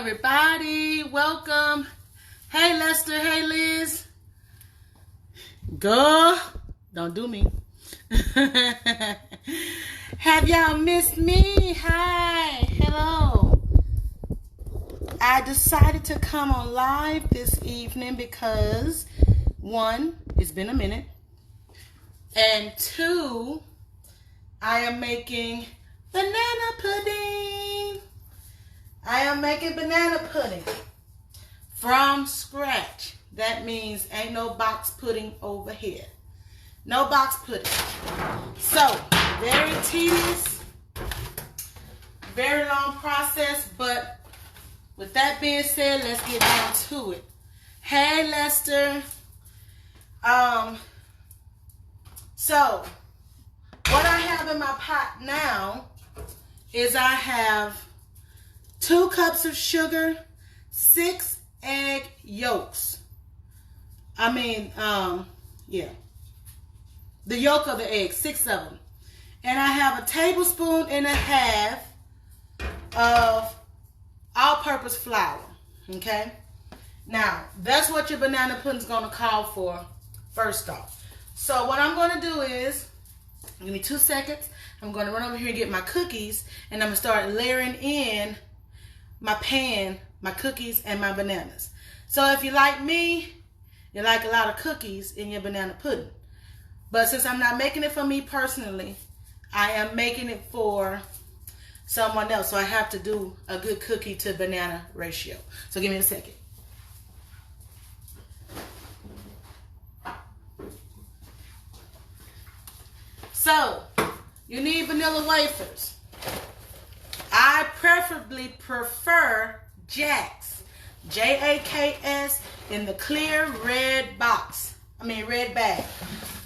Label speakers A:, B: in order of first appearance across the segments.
A: everybody. Welcome. Hey, Lester. Hey, Liz. Girl, don't do me. Have y'all missed me? Hi. Hello. I decided to come on live this evening because, one, it's been a minute. And two, I am making banana pudding. I am making banana pudding from scratch. That means ain't no box pudding over here. No box pudding. So, very tedious, very long process, but with that being said, let's get down to it. Hey, Lester. So, what I have in my pot now is I have 2 cups of sugar, 6 egg yolks. The yolk of the egg, 6 of them. And I have a tablespoon and a half of all-purpose flour, okay? Now, that's what your banana pudding is going to call for first off. So what I'm going to do is, give me 2 seconds, I'm going to run over here and get my cookies, and I'm going to start layering in my pan, my cookies, and my bananas. So if you like me, you like a lot of cookies in your banana pudding. But since I'm not making it for me personally, I am making it for someone else. So I have to do a good cookie to banana ratio. So give me a second. So, you need vanilla wafers. I preferably prefer Jack's, J-A-K-S, in the clear red bag.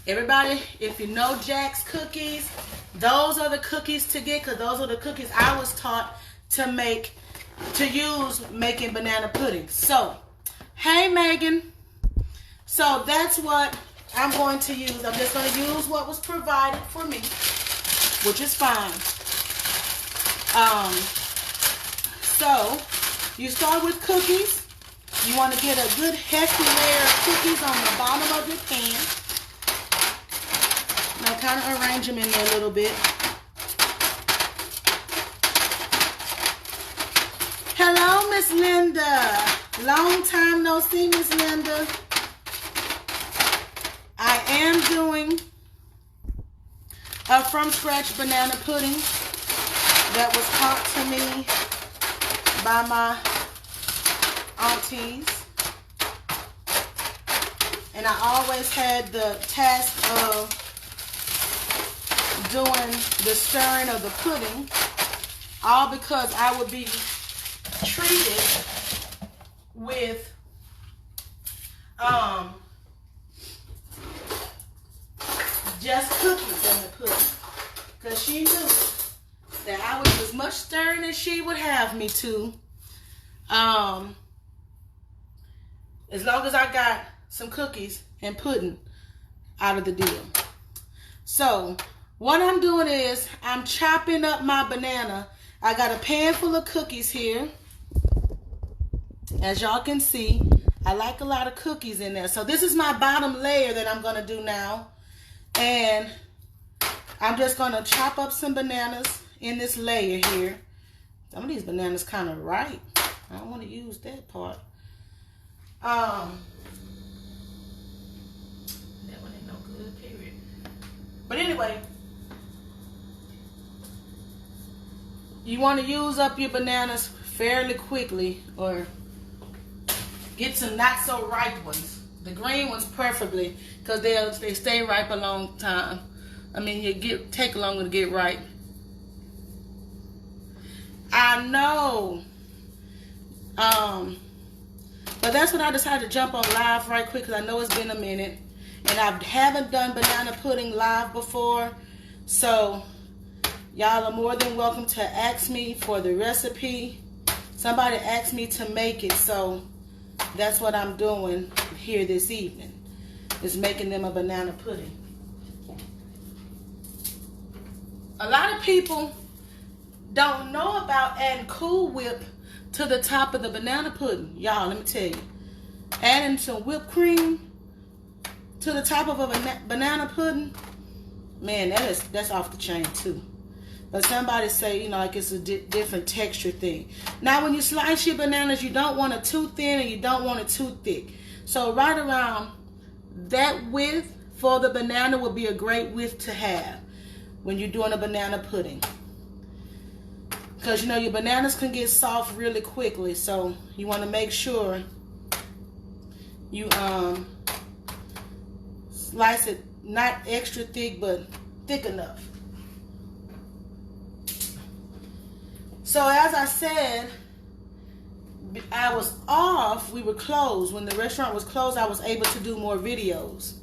A: Everybody, if you know Jack's cookies, those are the cookies to get, because those are the cookies I was taught to use making banana pudding. So, hey Megan. So that's what I'm going to use. I'm just going to use what was provided for me, which is fine. So you start with cookies. You want to get a good hefty layer of cookies on the bottom of your pan. Now kind of arrange them in there a little bit. Hello, Miss Linda. Long time no see, Miss Linda. I am doing a from scratch banana pudding that was taught to me by my aunties. And I always had the task of doing the stirring of the pudding, all because I would be treated with just cookies in the pudding, because she knew that I would do as much stirring as she would have me to, as long as I got some cookies and pudding out of the deal. So what I'm doing is I'm chopping up my banana. I got a pan full of cookies here. As y'all can see, I like a lot of cookies in there. So this is my bottom layer that I'm going to do now. And I'm just going to chop up some bananas in this layer here. Some of these bananas kind of ripe. I don't want to use that part. That one ain't no good, period. But anyway, you want to use up your bananas fairly quickly, or get some not so ripe ones. The green ones preferably, because they stay ripe a long time. I mean, take longer to get ripe. I know. But that's when I decided to jump on live right quick, because I know it's been a minute. And I haven't done banana pudding live before. So, y'all are more than welcome to ask me for the recipe. Somebody asked me to make it, so that's what I'm doing here this evening, is making them a banana pudding. A lot of people don't know about adding Cool Whip to the top of the banana pudding. Y'all, let me tell you. Adding some whipped cream to the top of a banana pudding, man, that's off the chain too. But somebody say, you know, like it's a different texture thing. Now, when you slice your bananas, you don't want it too thin and you don't want it too thick. So right around that width for the banana would be a great width to have when you're doing a banana pudding. Because, you know, your bananas can get soft really quickly. So you want to make sure you slice it not extra thick, but thick enough. So as I said, I was off. We were closed. When the restaurant was closed, I was able to do more videos.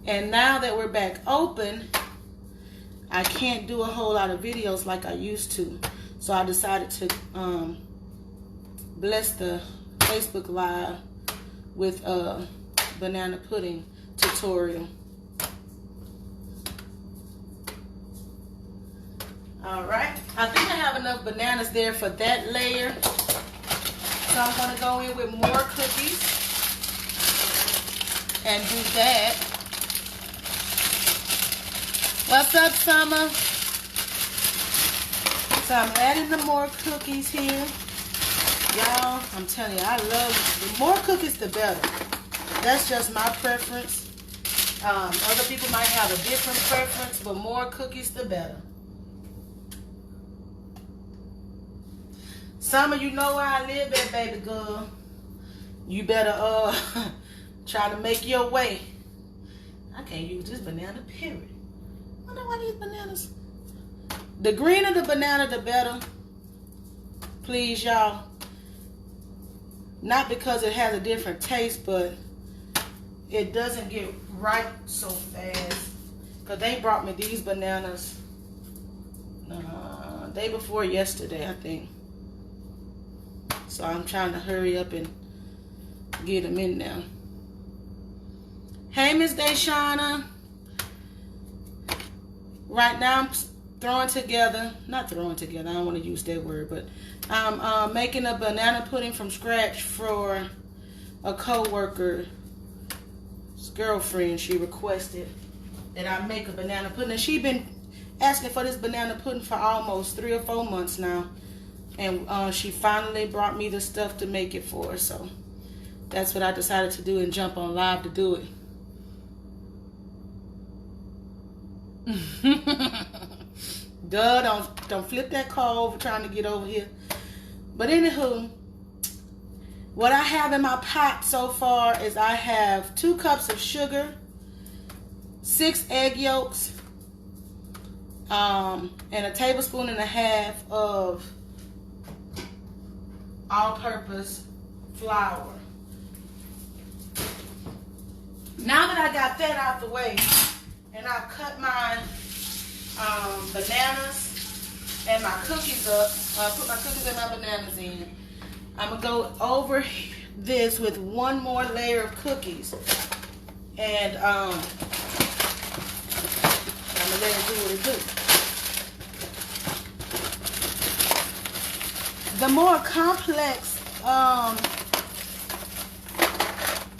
A: And now that we're back open, I can't do a whole lot of videos like I used to. So I decided to bless the Facebook Live with a banana pudding tutorial. All right, I think I have enough bananas there for that layer. So I'm gonna go in with more cookies and do that. What's up, Summer? So I'm adding the more cookies here. Y'all, I'm telling you, I love, the more cookies the better. That's just my preference. Other people might have a different preference, but more cookies the better. Summer, you know where I live at, baby girl. You better try to make your way. I can't use this banana, period. I wonder why these bananas. The greener the banana, the better. Please, y'all. Not because it has a different taste, but it doesn't get ripe so fast. Because they brought me these bananas day before yesterday, I think. So I'm trying to hurry up and get them in now. Hey, Miss Deshana. Right now I'm throwing together, not throwing together, I don't want to use that word, but I'm making a banana pudding from scratch for a co-worker's girlfriend. She requested that I make a banana pudding. And she's been asking for this banana pudding for almost 3 or 4 months now. And she finally brought me the stuff to make it for her. So that's what I decided to do and jump on live to do it. Duh, don't flip that car over trying to get over here. But anywho, what I have in my pot so far is I have 2 cups of sugar, 6 egg yolks, and a tablespoon and a half of all-purpose flour. Now that I got that out the way, and I've cut my bananas and my cookies up, put my cookies and my bananas in, I'm going to go over this with one more layer of cookies. And I'm going to let it do what it do. The more complex,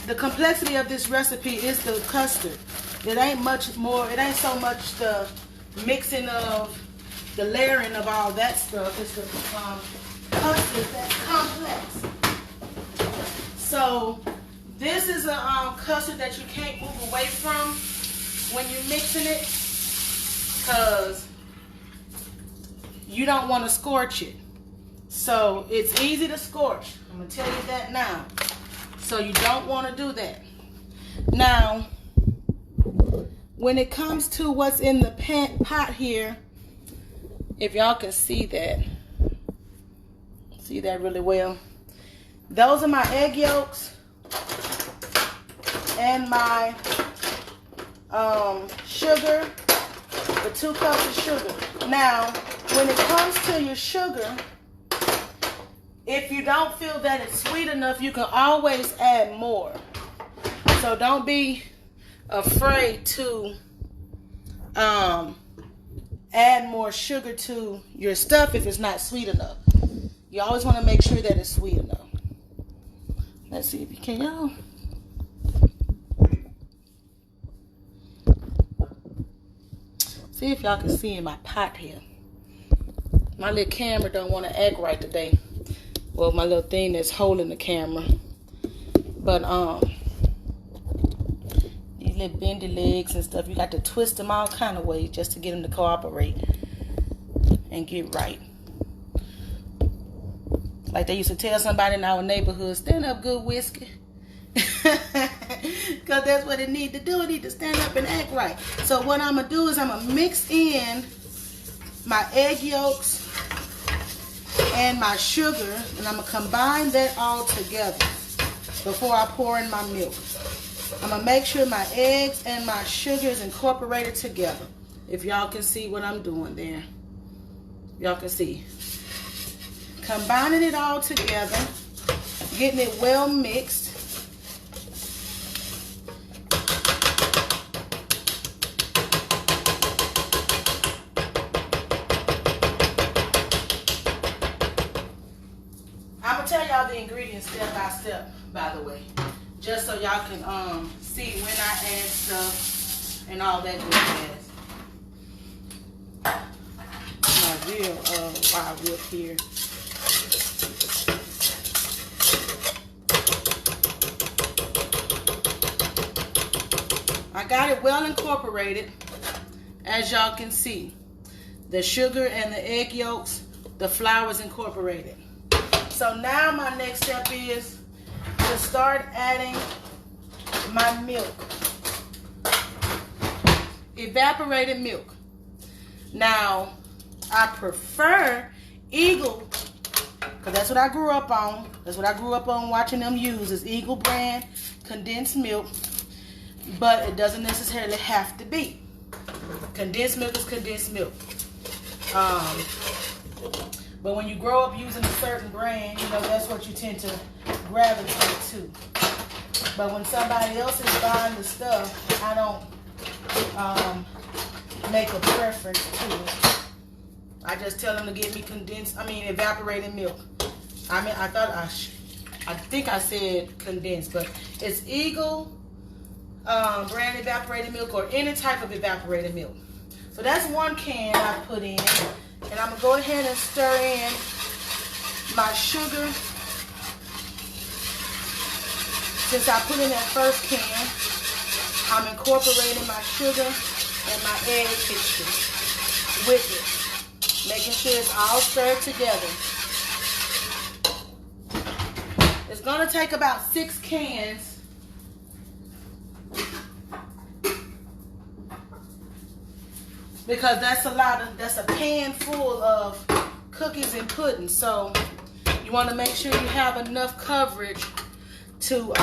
A: the complexity of this recipe is the custard. It ain't much more, it ain't so much the mixing of, the layering of all that stuff. It's the custard that's complex. So this is a custard that you can't move away from when you're mixing it, because you don't want to scorch it. So it's easy to scorch. I'm going to tell you that now. So you don't want to do that. Now, when it comes to what's in the pot here, if y'all can see that really well. Those are my egg yolks and my sugar, the 2 cups of sugar. Now, when it comes to your sugar, if you don't feel that it's sweet enough, you can always add more. So don't be afraid to add more sugar to your stuff if it's not sweet enough. You always want to make sure that it's sweet enough. Let's see if you can, y'all. See if y'all can see in my pot here. My little camera don't want to act right today. Well, my little thing that's holding the camera. But these little bendy legs and stuff, you got to twist them all kind of ways just to get them to cooperate and get right. Like they used to tell somebody in our neighborhood, stand up, good whiskey. Because that's what it need to do. It need to stand up and act right. So what I'm going to do is I'm going to mix in my egg yolks and my sugar. And I'm going to combine that all together before I pour in my milk. I'm going to make sure my eggs and my sugar is incorporated together. If y'all can see what I'm doing there. Y'all can see. Combining it all together. Getting it well mixed. I'm going to tell y'all the ingredients step by step, by the way. Just so y'all can see when I add stuff and all that good jazz. My real wild whip here. I got it well incorporated, as y'all can see. The sugar and the egg yolks, the flour is incorporated. So now my next step is to start adding my milk. Evaporated milk. Now, I prefer Eagle, because that's what I grew up on. That's what I grew up on watching them use, is Eagle brand condensed milk. But it doesn't necessarily have to be. Condensed milk is condensed milk. But when you grow up using a certain brand, you know, that's what you tend to gravitate to. But when somebody else is buying the stuff, I don't make a preference to it. I just tell them to get me evaporated milk. I think I said condensed, but it's Eagle brand evaporated milk or any type of evaporated milk. So that's one can I put in. And I'm going to go ahead and stir in my sugar. Since I put in that first can, I'm incorporating my sugar and my egg mixture with it. Making sure it's all stirred together. It's going to take about 6 cans. Because that's a pan full of cookies and pudding. So you want to make sure you have enough coverage to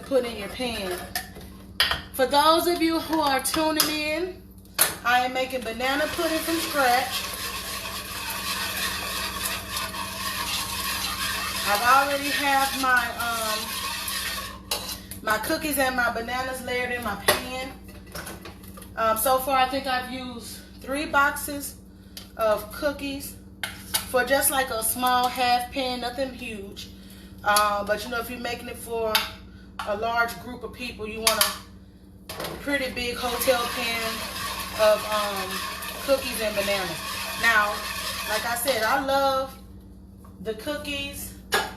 A: put in your pan. For those of you who are tuning in, I am making banana pudding from scratch. I've already have my cookies and my bananas layered in my pan. So far, I think I've used 3 boxes of cookies for just like a small half pan, nothing huge. But you know, if you're making it for a large group of people, you want a pretty big hotel pan of cookies and bananas. Now, like I said, I love the cookies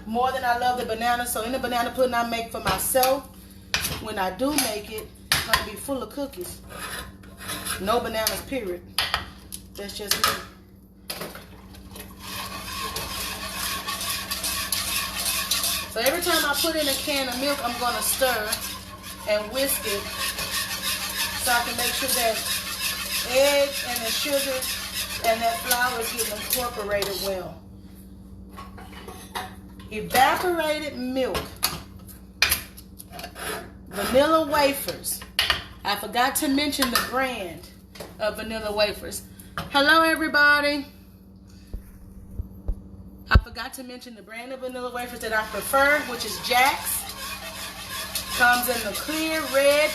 A: more than I love the bananas. So any banana pudding I make for myself, when I do make it, it's going to be full of cookies. No bananas, period. That's just me. So every time I put in a can of milk, I'm going to stir and whisk it so I can make sure that eggs and the sugar and that flour is getting incorporated well. Evaporated milk. Vanilla wafers. I forgot to mention the brand of vanilla wafers. Hello, everybody. I forgot to mention the brand of vanilla wafers that I prefer, which is Jack's. Comes in the clear red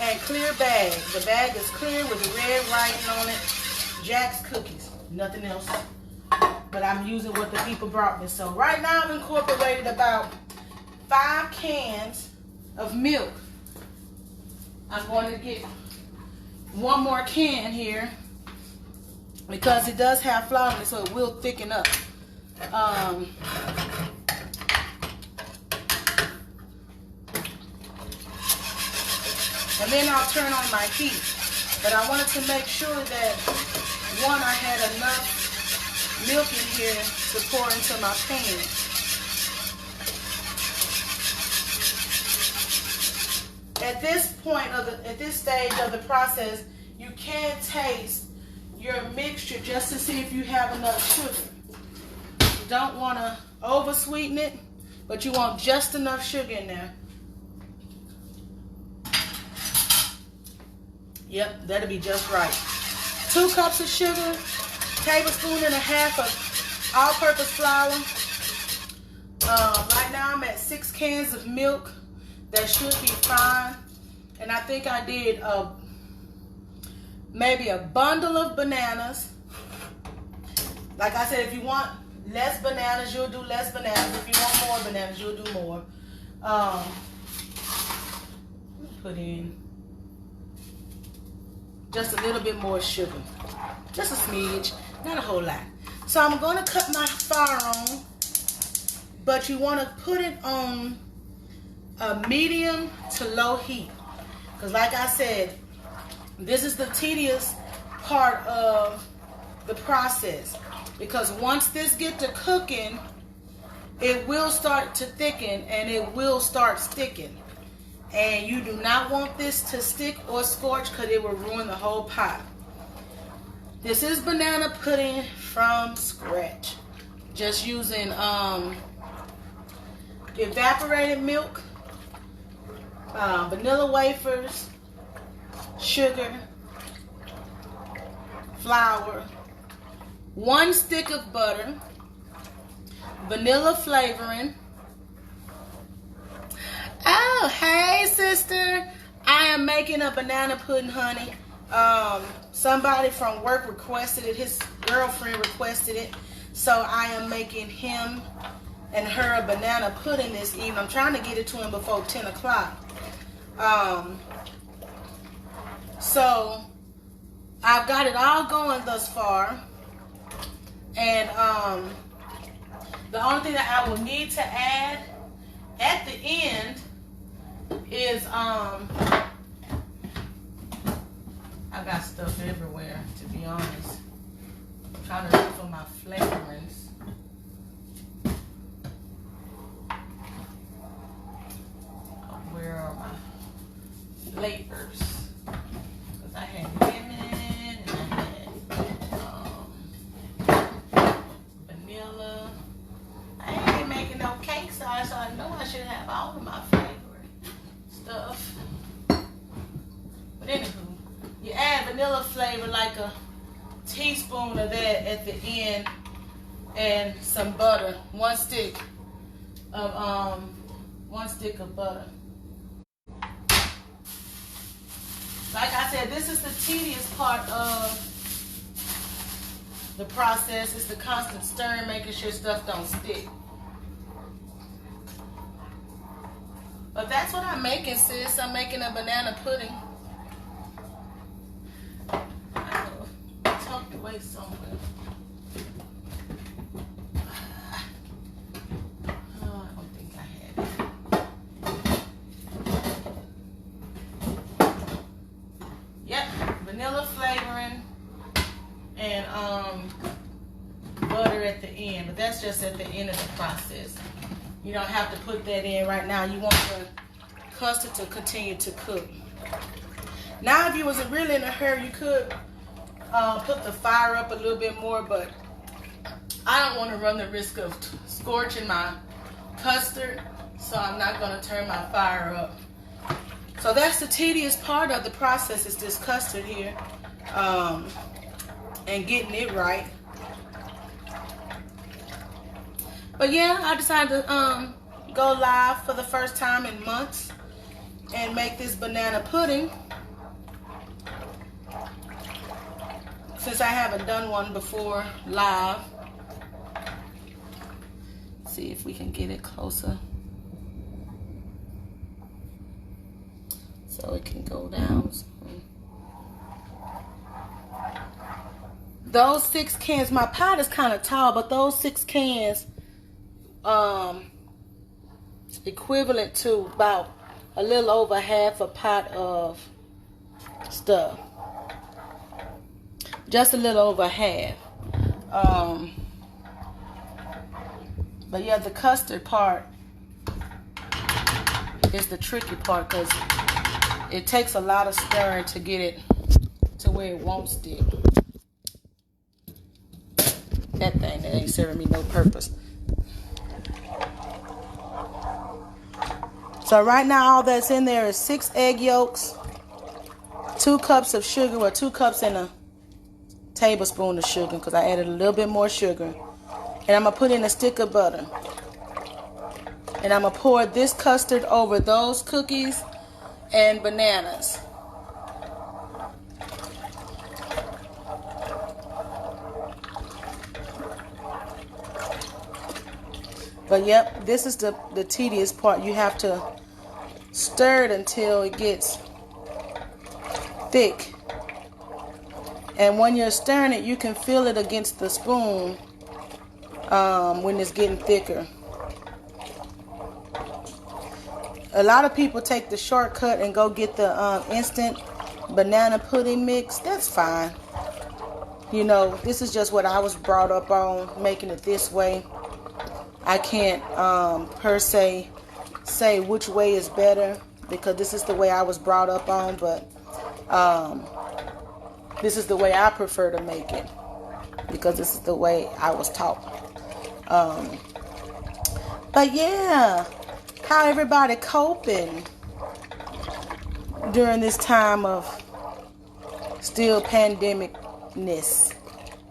A: and clear bag. The bag is clear with the red writing on it. Jack's cookies. nothing else. But I'm using what the people brought me. So right now I've incorporated about 5 cans of milk. I'm going to get one more can here because it does have flour in it, so it will thicken up. And then I'll turn on my heat. But I wanted to make sure that, one, I had enough milk in here to pour into my pan. At this point at this stage of the process, you can taste your mixture just to see if you have enough sugar. You don't want to over sweeten it, but you want just enough sugar in there. Yep, that'll be just right. 2 cups of sugar, tablespoon and a half of all-purpose flour. Right now I'm at 6 cans of milk. That should be fine. And I think I did maybe a bundle of bananas. Like I said, if you want less bananas, you'll do less bananas. If you want more bananas, you'll do more. Put in just a little bit more sugar. Just a smidge, not a whole lot. So I'm going to cut my fire on, but you want to put it on a medium to low heat. Because like I said, this is the tedious part of the process. Because once this gets to cooking, it will start to thicken and it will start sticking. And you do not want this to stick or scorch because it will ruin the whole pot. This is banana pudding from scratch. Just using evaporated milk, vanilla wafers, sugar, flour, 1 stick of butter, vanilla flavoring. Oh, hey sister, I am making a banana pudding, honey. Somebody from work requested it, his girlfriend requested it, so I am making him and her a banana pudding this evening. I'm trying to get it to him before 10 o'clock. So I've got it all going thus far, and the only thing that I will need to add at the end is I got stuff everywhere, to be honest. I'm trying to look for my flavorings. Where are my flavors? Because I had lemon and I had vanilla. I ain't making no cake size, so I know I should have all of my favorite stuff. But anywho, you add vanilla flavor, like a teaspoon of that at the end, and some butter, 1 stick of butter. Like I said, this is the tedious part of the process. It's the constant stirring, making sure stuff don't stick. But that's what I'm making, sis. I'm making a banana pudding. I tucked away somewhere. Oh, I don't think I had it. Yep, vanilla flavoring and butter at the end. But that's just at the end of the process. You don't have to put that in right now. You want the custard to continue to cook. Now, if you wasn't really in a hurry, you could put the fire up a little bit more, but I don't want to run the risk of scorching my custard, so I'm not going to turn my fire up. So that's the tedious part of the process, is this custard here, and getting it right. But yeah, I decided to go live for the first time in months and make this banana pudding since I haven't done one before live. See if we can get it closer so it can go down. Those 6 cans, my pot is kind of tall, but those 6 cans equivalent to about a little over half a pot of stuff. Just a little over half. But yeah, the custard part is the tricky part because it takes a lot of stirring to get it to where it won't stick. That thing that ain't serving me no purpose. So right now all that's in there is 6 egg yolks, 2 cups of sugar, or 2 cups and a tablespoon of sugar because I added a little bit more sugar. And I'm going to put in a stick of butter. And I'm going to pour this custard over those cookies and bananas. But yep, this is the tedious part. You have to stir it until it gets thick. And when you're stirring it, you can feel it against the spoon when it's getting thicker. A lot of people take the shortcut and go get the instant banana pudding mix. That's fine. You know, this is just what I was brought up on, making it this way. I can't per se say which way is better because this is the way I was brought up on, but this is the way I prefer to make it because this is the way I was taught. But yeah, how everybody coping during this time of still pandemicness,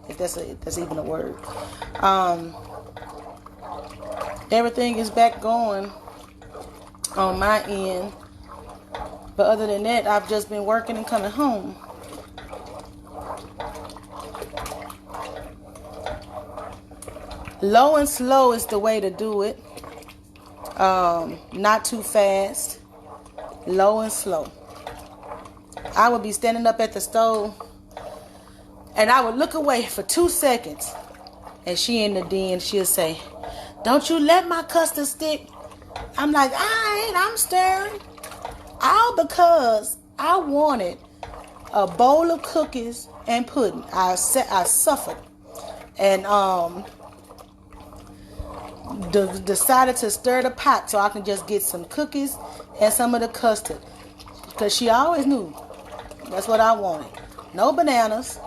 A: if that's even a word. Everything is back going on my end, but other than that, I've just been working and coming home. Low and slow is the way to do it. Not too fast. Low and slow. I would be standing up at the stove and I would look away for 2 seconds and she in the den, she'll say, "Don't you let my custard stick." I'm like, I'm stirring. All because I wanted a bowl of cookies and pudding. I suffered. And decided to stir the pot so I can just get some cookies and some of the custard. Because she always knew that's what I wanted. No bananas,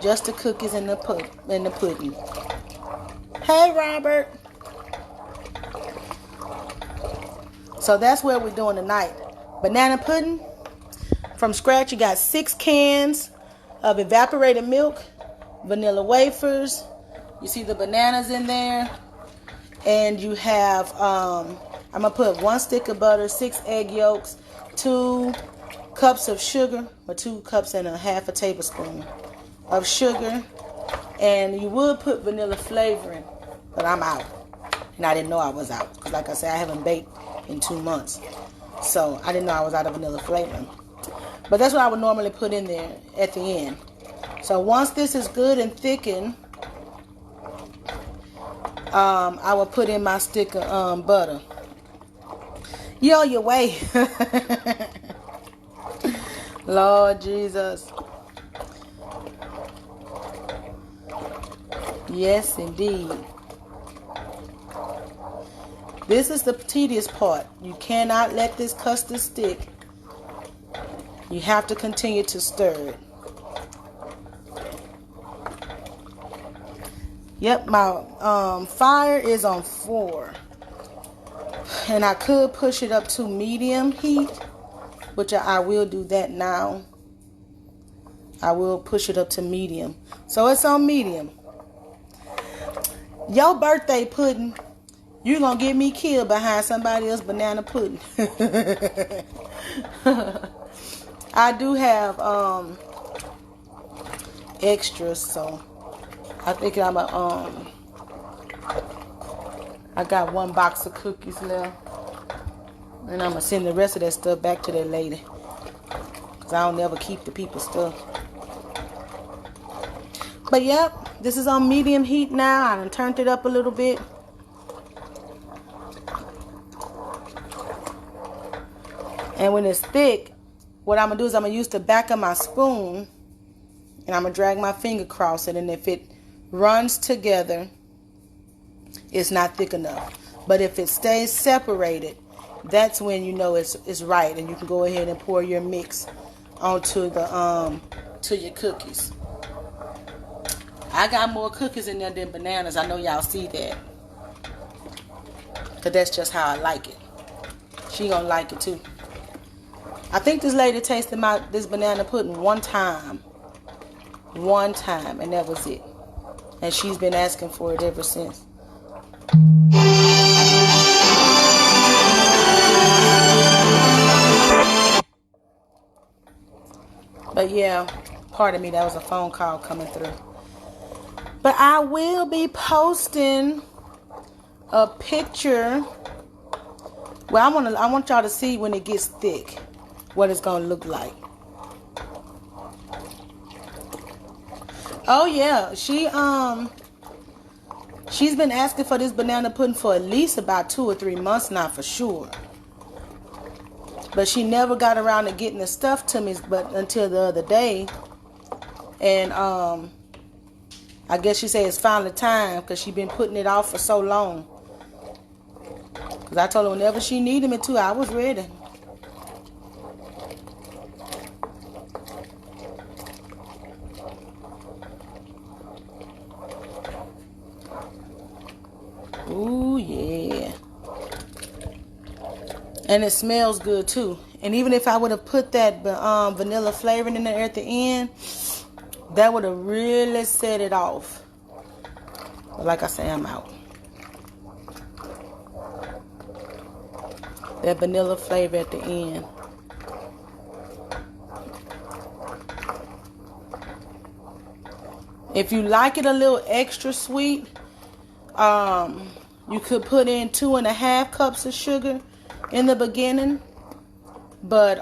A: just the cookies and the pudding. Hey, Robert. So that's what we're doing tonight. Banana pudding from scratch. You got 6 cans of evaporated milk, vanilla wafers. You see the bananas in there. And you have, I'm going to put 1 stick of butter, 6 egg yolks, 2 cups of sugar, or 2 cups and a half a tablespoon of sugar. And you would put vanilla flavoring, but I'm out. And I didn't know I was out. Because like I said, I haven't baked in 2 months. So I didn't know I was out of vanilla flavoring. But that's what I would normally put in there at the end. So once this is good and thickened, I will put in my stick of butter. You on your way. Lord Jesus. Yes, indeed. This is the tedious part. You cannot let this custard stick. You have to continue to stir it. Yep, my fire is on 4. And I could push it up to medium heat, which I will do that now. I will push it up to medium. So it's on medium. Your birthday pudding, you're going to get me killed behind somebody else's banana pudding. I do have extras, so I think I got one box of cookies left, and I'm gonna send the rest of that stuff back to that lady, cause I don't never keep the people's stuff. But yep, this is on medium heat now. I done turned it up a little bit. And when it's thick, what I'm going to do is I'm going to use the back of my spoon, and I'm going to drag my finger across it. And if it runs together, it's not thick enough. But if it stays separated, that's when you know it's right. And you can go ahead and pour your mix onto the to your cookies. I got more cookies in there than bananas. I know y'all see that. Because that's just how I like it. She going to like it too. I think this lady tasted this banana pudding one time, and that was it. And she's been asking for it ever since. But yeah, pardon me, that was a phone call coming through. But I will be posting a picture. Well, I want y'all to see when it gets thick what it's gonna look like. Oh yeah, she's been asking for this banana pudding for at least about 2 or 3 months now for sure. But she never got around to getting the stuff to me but until the other day. And I guess she said it's finally time because she's been putting it off for so long. Because I told her whenever she needed me to, I was ready. Ooh, yeah. And it smells good, too. And even if I would have put that vanilla flavoring in there at the end, that would have really set it off. But like I say, I'm out. That vanilla flavor at the end. If you like it a little extra sweet, you could put in 2.5 cups of sugar in the beginning, but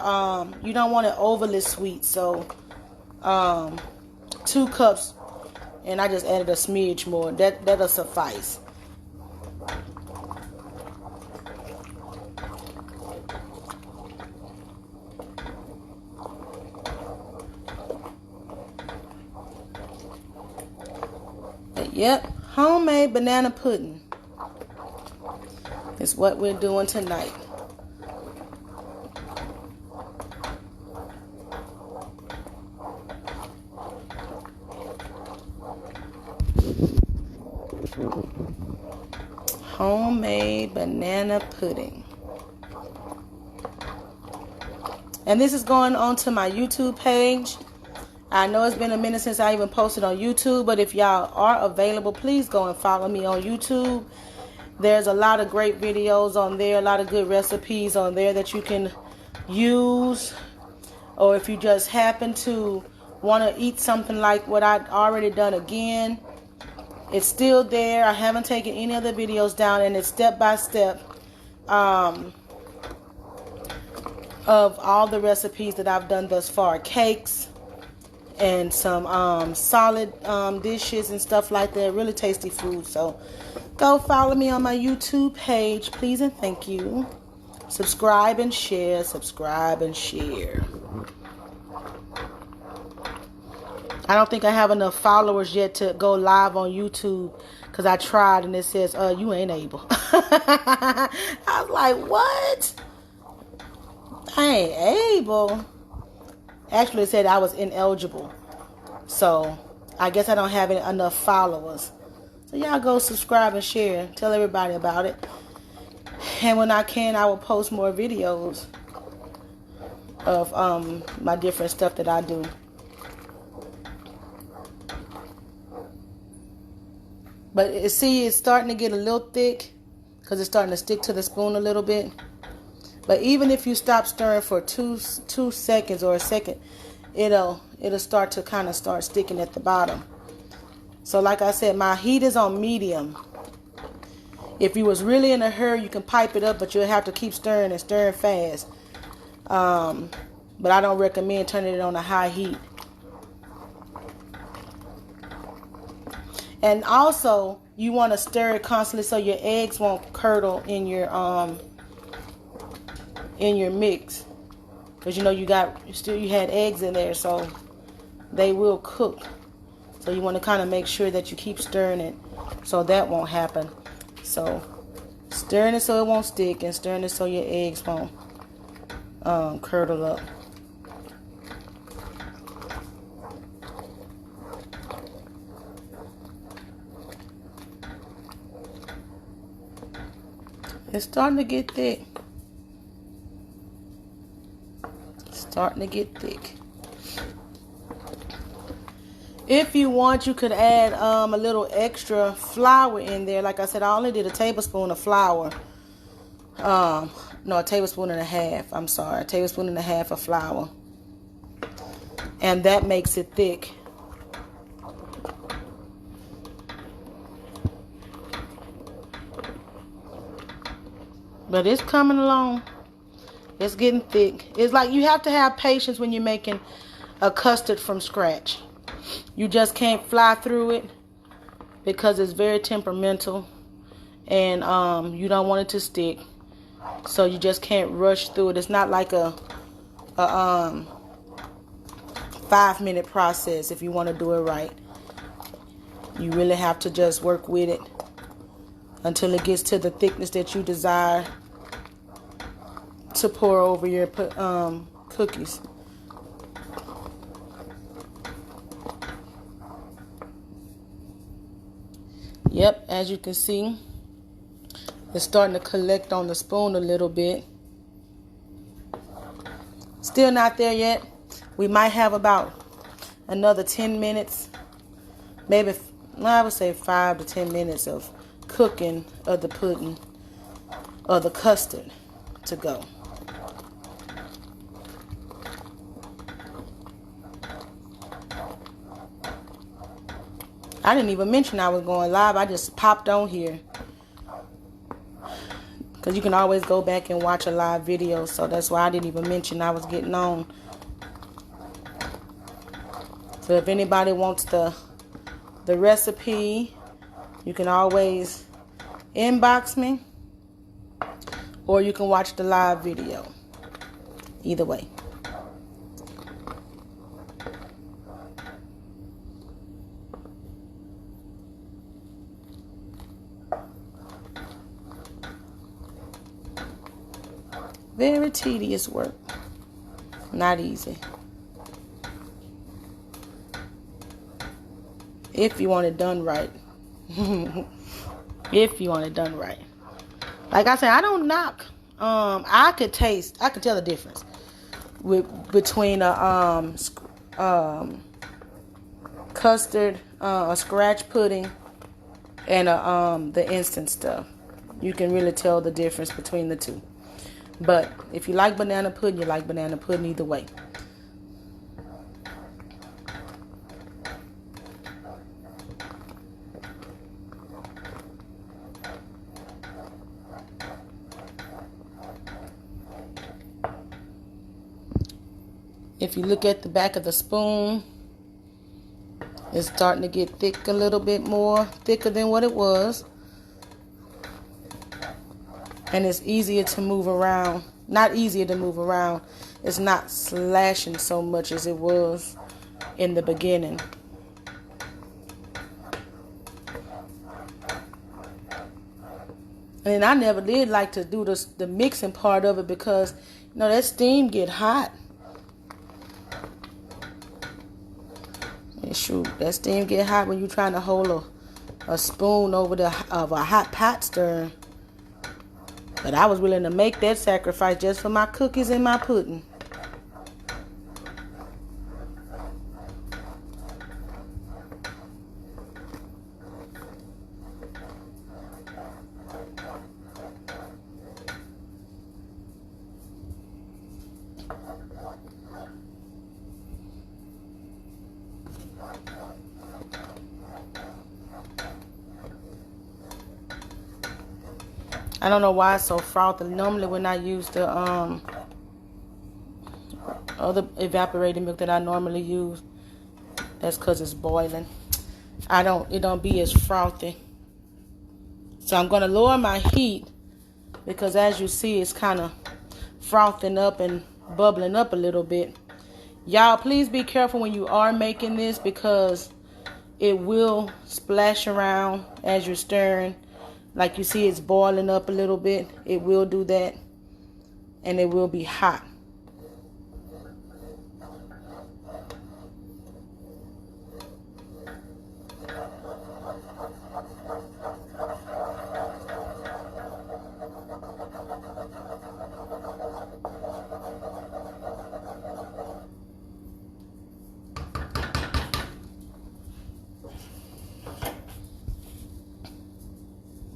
A: you don't want it overly sweet, so 2 cups, and I just added a smidge more. That'll suffice. But yep, homemade banana pudding is what we're doing tonight. Homemade banana pudding. And this is going on to my YouTube page. I know it's been a minute since I even posted on YouTube, but if y'all are available, please go and follow me on YouTube. There's a lot of great videos on there, a lot of good recipes on there that you can use. Or if you just happen to want to eat something like what I've already done again, it's still there. I haven't taken any of the videos down, and it's step by step of all the recipes that I've done thus far. Cakes and some solid dishes and stuff like that. Really tasty food. So go follow me on my YouTube page, please and thank you. Subscribe and share. Subscribe and share. I don't think I have enough followers yet to go live on YouTube, because I tried and it says, you ain't able. I was like, what? I ain't able. Actually, it said I was ineligible. So I guess I don't have enough followers. So y'all go subscribe and share. Tell everybody about it. And when I can, I will post more videos of my different stuff that I do. But see, it's starting to get a little thick because it's starting to stick to the spoon a little bit. But even if you stop stirring for two seconds or a second, it'll it'll start to kind of start sticking at the bottom. So like I said, my heat is on medium. If you was really in a hurry, you can pipe it up, but you'll have to keep stirring and stirring fast. But I don't recommend turning it on a high heat. And also, you want to stir it constantly so your eggs won't curdle in your mix, because you know you had eggs in there, so they will cook. So you want to kind of make sure that you keep stirring it so that won't happen. So stirring it so it won't stick, and stirring it so your eggs won't curdle up. It's starting to get thick. Starting to get thick. If you want, you could add a little extra flour in there. Like I said, I only did a tablespoon of flour. No, a tablespoon and a half. I'm sorry, a tablespoon and a half of flour. And that makes it thick. But it's coming along. It's getting thick. It's like you have to have patience when you're making a custard from scratch. You just can't fly through it because it's very temperamental, and you don't want it to stick. So you just can't rush through it. It's not like a 5-minute process if you want to do it right. You really have to just work with it until it gets to the thickness that you desire to pour over your cookies. Yep, as you can see, it's starting to collect on the spoon a little bit. Still not there yet. We might have about another 10 minutes, maybe, I would say 5 to 10 minutes of cooking of the pudding or the custard to go. I didn't even mention I was going live. I just popped on here because you can always go back and watch a live video, so that's why I didn't even mention I was getting on. So if anybody wants the recipe, you can always inbox me, or you can watch the live video. Either way. Very tedious work. Not easy. If you want it done right. If you want it done right. Like I said, I don't knock. I could tell the difference between a custard, a scratch pudding, and the instant stuff. You can really tell the difference between the two. But if you like banana pudding, you like banana pudding either way. If you look at the back of the spoon, it's starting to get thick a little bit more, thicker than what it was. And it's easier to move around. Not easier to move around. It's not slashing so much as it was in the beginning. And I never did like to do the mixing part of it because, you know, that steam get hot. And shoot, that steam get hot when you're trying to hold a spoon over of a hot pot stirring. But I was willing to make that sacrifice just for my cookies and my pudding. I don't know why it's so frothy. Normally when I use the other evaporated milk that I normally use, that's because it's boiling. It don't be as frothy. So I'm gonna lower my heat because as you see, it's kind of frothing up and bubbling up a little bit. Y'all, please be careful when you are making this because it will splash around as you're stirring. Like you see, it's boiling up a little bit. It will do that. And it will be hot.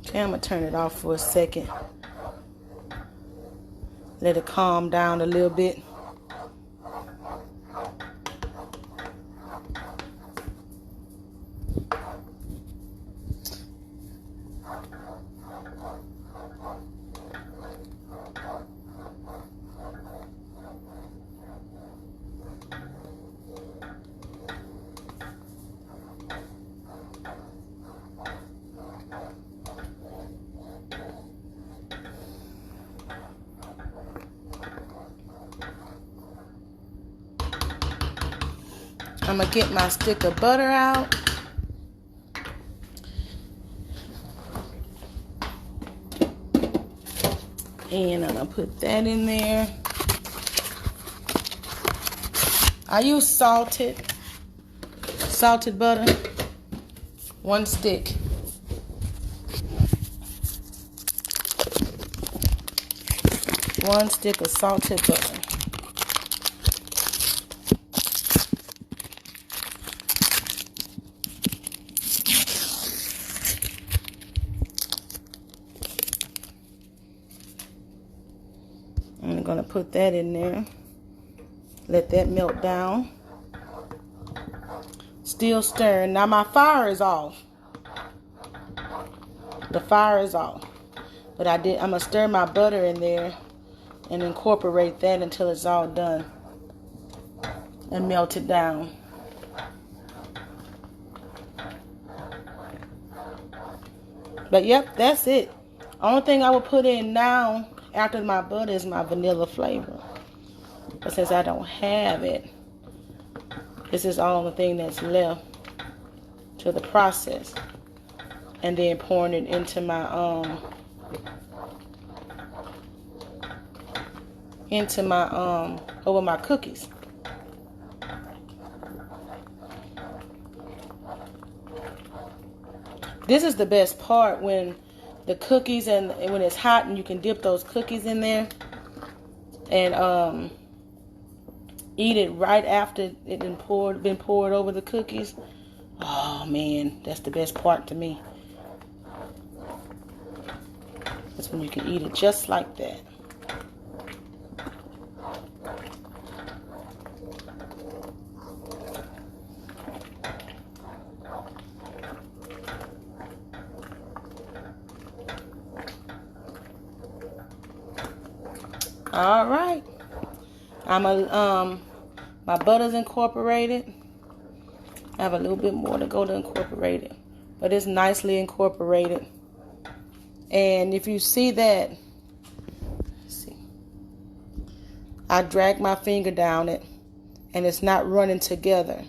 A: Okay, I'm going to turn it off for a second. Let it calm down a little bit. I'm going to get my stick of butter out. And I'm going to put that in there. I use salted butter. 1 stick. One stick of salted butter. I'm going to put that in there. Let that melt down. Still stirring. Now my fire is off. The fire is off. But I'm going to stir my butter in there and incorporate that until it's all done. And melt it down. But yep, that's it. Only thing I will put in now after my butter is my vanilla flavor. But since I don't have it, this is all the thing that's left to the process. And then pouring it into my over my cookies. This is the best part, when the cookies and when it's hot and you can dip those cookies in there and eat it right after it been poured over the cookies. Oh man, that's the best part to me. That's when you can eat it just like that. All right, my butter's incorporated. I have a little bit more to go to incorporate it, but it's nicely incorporated. And if you see that, see, I drag my finger down it, and it's not running together.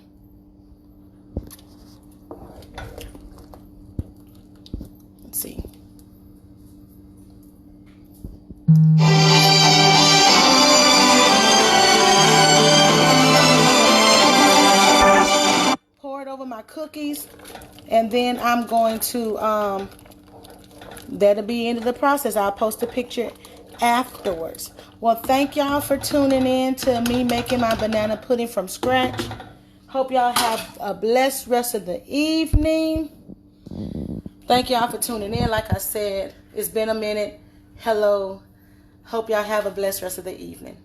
A: Let's see. Over my cookies, and then I'm going to that'll be the end of the process. I'll post a picture afterwards. Well, thank y'all for tuning in to me making my banana pudding from scratch. Hope y'all have a blessed rest of the evening. Thank y'all for tuning in. Like I said, it's been a minute. Hello. Hope y'all have a blessed rest of the evening.